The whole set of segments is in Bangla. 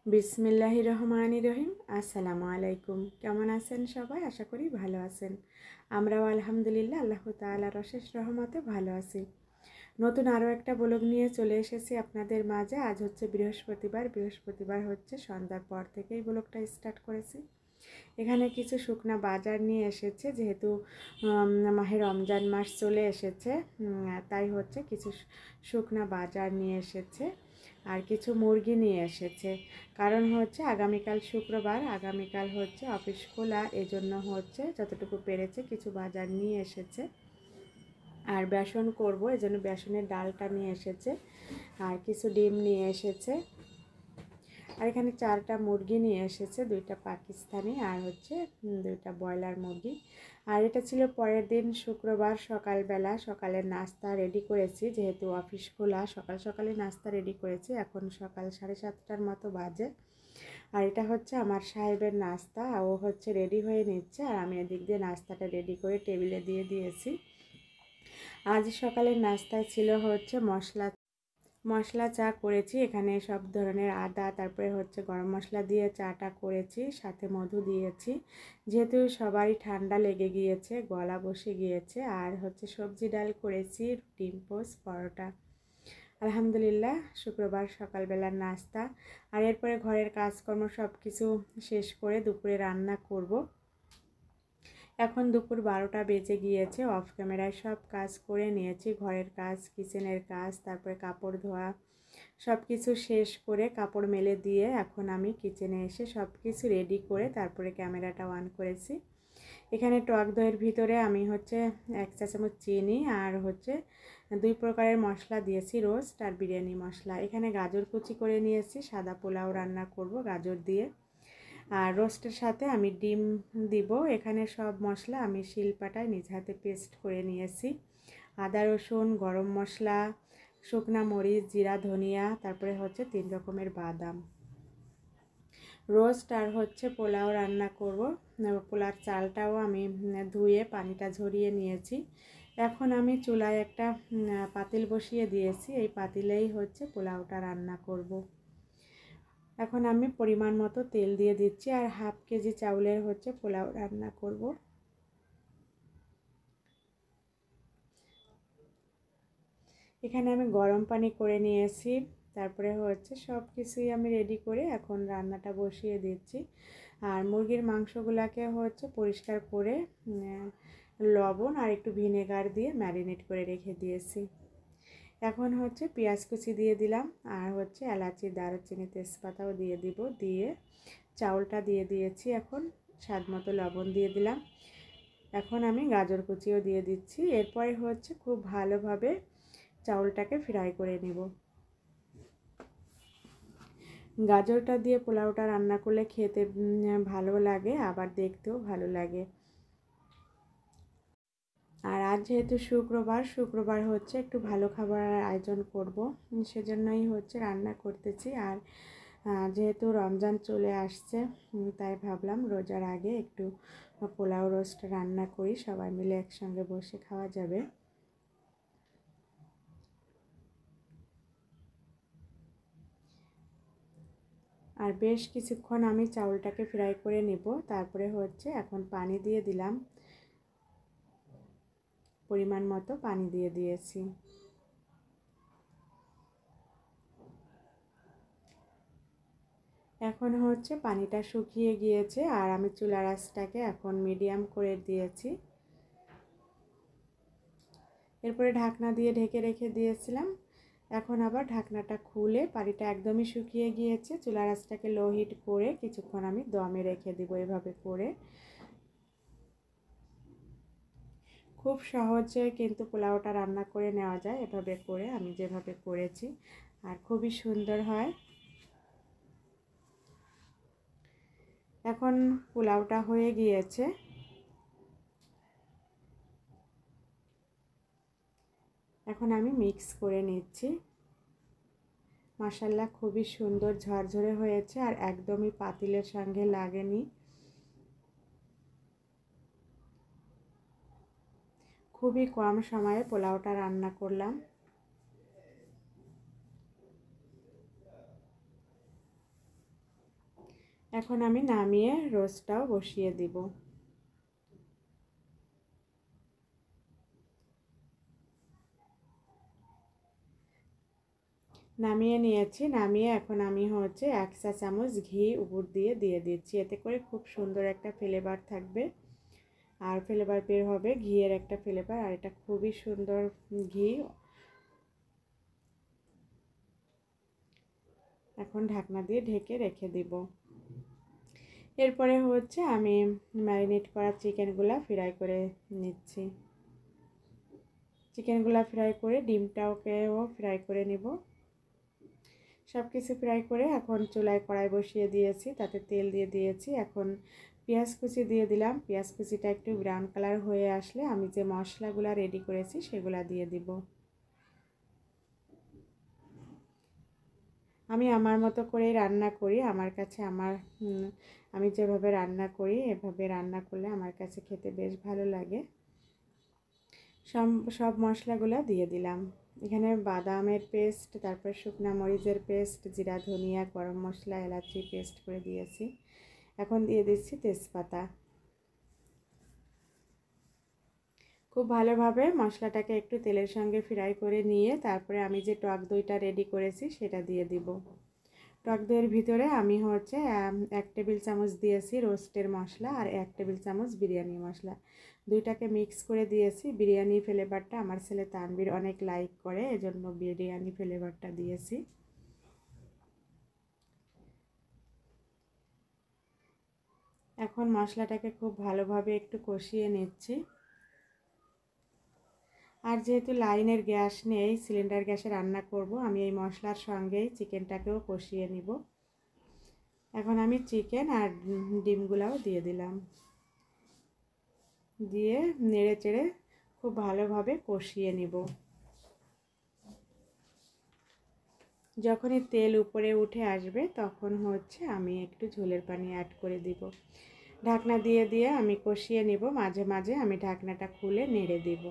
বিসমিল্লাহির রহমানির রহিম। আসসালামু আলাইকুম। কেমন আছেন সবাই? আশা করি ভালো আছেন। আমরাও আলহামদুলিল্লাহ আল্লাহ তাআলার অশেষ রহমতে ভালো আছি। নতুন আরও একটা ব্লগ নিয়ে চলে এসেছি আপনাদের মাঝে। আজ হচ্ছে বৃহস্পতিবার হচ্ছে সন্ধ্যার পর থেকেই ব্লগটা স্টার্ট করেছি। এখানে কিছু শুকনা বাজার নিয়ে এসেছে, যেহেতু মাহে রমজান মাস চলে এসেছে, তাই হচ্ছে কিছু শুকনা বাজার নিয়ে এসেছে আর কিছু মুরগি নিয়ে এসেছে। কারণ হচ্ছে আগামীকাল শুক্রবার, আগামীকাল হচ্ছে অফিস খোলা, এজন্য হচ্ছে যতটুকু পেরেছে কিছু বাজার নিয়ে এসেছে। আর বেসন করব, এজন্য বেসনের ডালটা নিয়ে এসেছে আর কিছু ডিম নিয়ে এসেছে। আর এখানে 4টা মুরগি নিয়ে এসেছে, 2টা পাকিস্তানি আর হচ্ছে 2টা ব্রয়লার মুরগি। আর এটা ছিল পরের দিন শুক্রবার সকালবেলা সকালের নাস্তা রেডি করেছি, যেহেতু অফিস খোলা সকালে নাস্তা রেডি করেছি। এখন সকাল 7:30টার মতো বাজে। আর এটা হচ্ছে আমার সাহেবের নাস্তা, ও হচ্ছে রেডি হয়ে নিচ্ছে আর আমি এদিক দিয়ে নাস্তাটা রেডি করে টেবিলে দিয়ে দিয়েছি। আজ সকালের নাস্তায় ছিল হচ্ছে মশলা চা করেছি। এখানে সব ধরনের আদা, তারপরে হচ্ছে গরম মশলা দিয়ে চাটা করেছি, সাথে মধু দিয়েছি। যেহেতু সবারই ঠান্ডা লেগে গিয়েছে, গলা বসে গিয়েছে। আর হচ্ছে সবজি ডাল করেছি, ডিম পোস্ট, পরোটা। আলহামদুলিল্লাহ শুক্রবার সকালবেলার নাস্তা। আর এরপরে ঘরের কাজকর্ম সব কিছু শেষ করে দুপুরে রান্না করব। এখন দুপুর 12টা বেজে গিয়েছে। অফ ক্যামেরায় সব কাজ করে নিয়েছি, ঘরের কাজ, কিচেনের কাজ, তারপরে কাপড় ধোয়া, সব কিছু শেষ করে কাপড় মেলে দিয়ে এখন আমি কিচেনে এসে সব কিছু রেডি করে তারপরে ক্যামেরাটা অন করেছি। এখানে টক দইয়ের ভিতরে আমি হচ্ছে 1 চা চামচ চিনি আর হচ্ছে 2 প্রকারের মশলা দিয়েছি, রোস্ট আর বিরিয়ানি মশলা। এখানে গাজর কুচি করে নিয়েছি, সাদা পোলাও রান্না করব গাজর দিয়ে। আর রোস্টের সাথে আমি ডিম দিব। এখানে সব মশলা আমি শিলপাটায় নিজ হাতে পেস্ট করে নিয়েছি। আদা, রসুন, গরম মশলা, শুকনা মরিচ, জিরা, ধনিয়া, তারপরে হচ্ছে 3 রকমের বাদাম। রোস্ট আর হচ্ছে পোলাও রান্না করব। পোলার চালটাও আমি ধুয়ে পানিটা ঝরিয়ে নিয়েছি। এখন আমি চুলায় একটা পাতিল বসিয়ে দিয়েছি, এই পাতিলেই হচ্ছে পোলাওটা রান্না করব। এখন আমি পরিমাণ মতো তেল দিয়ে দিচ্ছি আর হাফ কেজি চাউলের হচ্ছে পোলাও রান্না করব। এখানে আমি গরম পানি করে নিয়েছি, তারপরে হচ্ছে সব কিছুই আমি রেডি করে এখন রান্নাটা বসিয়ে দিচ্ছি। আর মুরগির মাংসগুলোকে হচ্ছে পরিষ্কার করে লবণ আর একটু ভিনেগার দিয়ে ম্যারিনেট করে রেখে দিয়েছি। এখন হচ্ছে পেঁয়াজ কুচি দিয়ে দিলাম আর হচ্ছে এলাচি, দারুচিনি, তেজপাতাও দিয়ে দিব। দিয়ে চাউলটা দিয়ে দিয়েছি, এখন স্বাদ মতো লবণ দিয়ে দিলাম। এখন আমি গাজর কুচিও দিয়ে দিচ্ছি। এরপরে হচ্ছে খুব ভালোভাবে চাউলটাকে ফ্রাই করে নেব। গাজরটা দিয়ে পোলাওটা রান্না করলে খেতে ভালো লাগে, আবার দেখতেও ভালো লাগে। আর আজ যেহেতু শুক্রবার হচ্ছে একটু ভালো খাবারের আয়োজন করব, সেজন্যই হচ্ছে রান্না করতেছি। আর যেহেতু রমজান চলে আসছে, তাই ভাবলাম রোজার আগে একটু পোলাও রোস্ট রান্না করি, সবাই মিলে একসঙ্গে বসে খাওয়া যাবে। আর বেশ কিছুক্ষণ আমি চাউলটাকে ফ্রাই করে নেব। তারপরে হচ্ছে এখন পানি দিয়ে দিলাম, পরিমাণ মতো পানি দিয়ে দিয়েছি। এখন হচ্ছে পানিটা শুকিয়ে গিয়েছে আর আমি চুলার আঁচটাকে এখন মিডিয়াম করে দিয়েছি। এরপরে ঢাকনা দিয়ে ঢেকে রেখে দিয়েছিলাম। এখন আবার ঢাকনাটা খুলে, পানিটা একদমই শুকিয়ে গিয়েছে, চুলার আঁচটাকে লো হিট করে কিছুক্ষণ আমি দমে রেখে দিব। এভাবে করে খুব সহজে কিন্তু পোলাওটা রান্না করে নেওয়া যায়, এভাবে করে আমি যেভাবে করেছি, আর খুবই সুন্দর হয়। এখন পোলাওটা হয়ে গিয়েছে। এখন আমি মিক্স করে নিচ্ছি। মাশাআল্লাহ খুবই সুন্দর ঝরঝরে হয়েছে আর একদমই পাতিলের সঙ্গে লাগেনি। খুবই কম সময়ে পোলাওটা রান্না করলাম। এখন আমি নামিয়ে রোস্টটাও বসিয়ে দিব। নামিয়ে নিয়েছি, নামিয়ে এখন আমি হচ্ছে 1 চা চামচ ঘি উপর দিয়ে দিচ্ছি। এতে করে খুব সুন্দর একটা ফ্লেভার থাকবে আর ফ্লেভার বের হবে, ঘিয়ের একটা ফ্লেভার। আর এটা খুবই সুন্দর ঘি। এখন ঢাকনা দিয়ে ঢেকে রেখে দিব। এরপরে হচ্ছে আমি ম্যারিনেট করা চিকেনগুলা ফ্রাই করে নিচ্ছি। চিকেনগুলা ফ্রাই করে ডিমটাকেও ফ্রাই করে নিব। সব কিছু ফ্রাই করে এখন চুলায় কড়াই বসিয়ে দিয়েছি, তাতে তেল দিয়ে দিয়েছি। এখন পেঁয়াজ কুচি দিয়ে দিলাম। পেঁয়াজ কুচিটা একটু ব্রাউন কালার হয়ে আসলে আমি যে মশলাগুলো রেডি করেছি সেগুলো দিয়ে দিব। আমি আমার মতো করে রান্না করি। আমার কাছে আমি যেভাবে রান্না করি এভাবে রান্না করলে আমার কাছে খেতে বেশ ভালো লাগে। সব মশলাগুলো দিয়ে দিলাম। এখানে বাদামের পেস্ট, তারপর শুকনো মরিচের পেস্ট, জিরা ধনিয়া গরম মশলা এলাচি পেস্ট করে দিয়েছি। এখন দিয়ে দিচ্ছি তেজপাতা। খুব ভালোভাবে মশলাটাকে একটু তেলের সঙ্গে ফ্রাই করে নিয়ে তারপরে আমি যে টক দইটা রেডি করেছি সেটা দিয়ে দিব। টক দইয়ের ভিতরে আমি হচ্ছে 1 টেবিল চামচ দিয়েছি রোস্টের মশলা আর 1 টেবিল চামচ বিরিয়ানি মশলা। দুইটাকে মিক্স করে দিয়েছি। বিরিয়ানি ফ্লেভারটা আমার ছেলে তানভীর অনেক লাইক করে, এজন্য বিরিয়ানি ফ্লেভারটা দিয়েছি। এখন মশলাটাকে খুব ভালোভাবে একটু কষিয়ে নিচ্ছি। আর যেহেতু লাইনের গ্যাস নেই, সিলিন্ডার গ্যাসে রান্না করব, আমি এই মশলার সঙ্গেই চিকেনটাকেও কষিয়ে নিব। এখন আমি চিকেন আর ডিমগুলাও দিয়ে দিলাম, দিয়ে নেড়ে চেড়ে খুব ভালোভাবে কষিয়ে নিব। যখনই তেল উপরে উঠে আসবে তখন হচ্ছে আমি একটু ঝোলের পানি অ্যাড করে দিব। ঢাকনা দিয়ে দিয়ে আমি কষিয়ে নিব। মাঝে মাঝে আমি ঢাকনাটা খুলে নেড়ে দিব।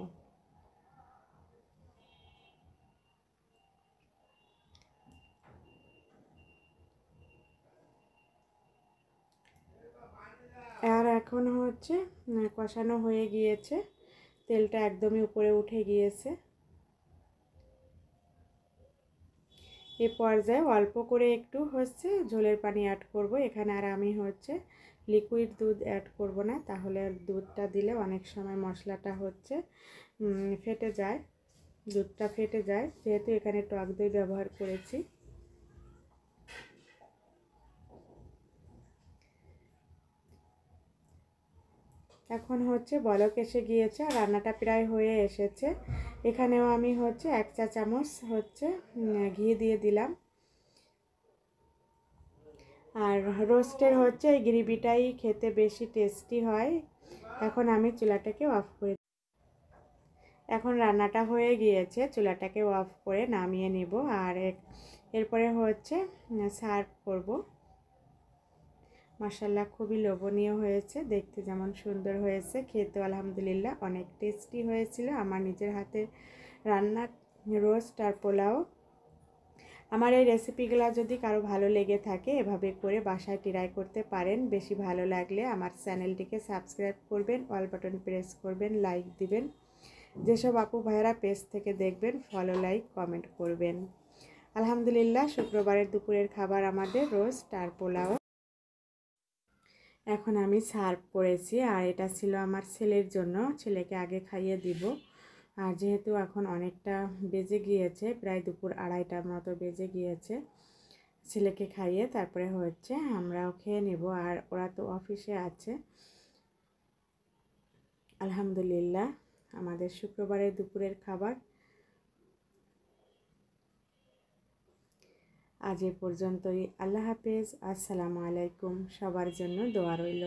আর এখন হচ্ছে কষানো হয়ে গিয়েছে, তেলটা একদমই উপরে উঠে গিয়েছে। এই পর্যায়ে অল্প করে একটু হচ্ছে ঝোলের পানি অ্যাড করব। এখানে আর আমি হচ্ছে লিকুইড দুধ অ্যাড করব না, তাহলে দুধটা দিলে অনেক সময় মশলাটা হচ্ছে ফেটে যায়, দুধটা ফেটে যায়। যেহেতু এখানে টক দই ব্যবহার করেছি। এখন হচ্ছে বলক এসে গিয়েছে আর রান্নাটা প্রায় হয়ে এসেছে। এখানেও আমি হচ্ছে 1 চা চামচ হচ্ছে ঘি দিয়ে দিলাম। আর রোস্টের হচ্ছে এই গ্রেভিটাই খেতে বেশি টেস্টি হয়। এখন আমি চুলাটাকে অফ করে, এখন রান্নাটা হয়ে গিয়েছে, চুলাটাকে অফ করে নামিয়ে নিব। আর এরপরে হচ্ছে সার্ভ করব। মাশাআল্লাহ খুবই লোভনীয় হয়েছে, দেখতে যেমন সুন্দর হয়েছে, খেতে আলহামদুলিল্লাহ অনেক টেস্টি হয়েছিল। আমার নিজের হাতে রান্না রোস্ট আর পোলাও। আমার এই রেসিপিগুলো যদি কারো ভালো লেগে থাকে এভাবে করে বাসায় ট্রাই করতে পারেন। বেশি ভালো লাগলে আমার চ্যানেলটিকে সাবস্ক্রাইব করবেন, অল বাটন প্রেস করবেন, লাইক দিবেন। যেসব আপু ভাইয়েরা পেজ থেকে দেখবেন ফলো লাইক কমেন্ট করবেন। আলহামদুলিল্লাহ শুক্রবারের দুপুরের খাবার আমাদের রোস্ট আর পোলাও। এখন আমি সার্ভ করেছি আর এটা ছিল আমার ছেলের জন্য, ছেলেকে আগে খাইয়ে দিব। আর যেহেতু এখন অনেকটা বেজে গিয়েছে, প্রায় দুপুর 2:30টার মতো বেজে গিয়েছে, ছেলেকে খাইয়ে তারপরে হচ্ছে আমরাও খেয়ে নেব। আর ওরা তো অফিসে আছে। আলহামদুলিল্লাহ আমাদের শুক্রবারের দুপুরের খাবার আজ এ পর্যন্তই। আল্লাহ হাফেজ, আসসালামু আলাইকুম। সবার জন্য দোয়া রইল।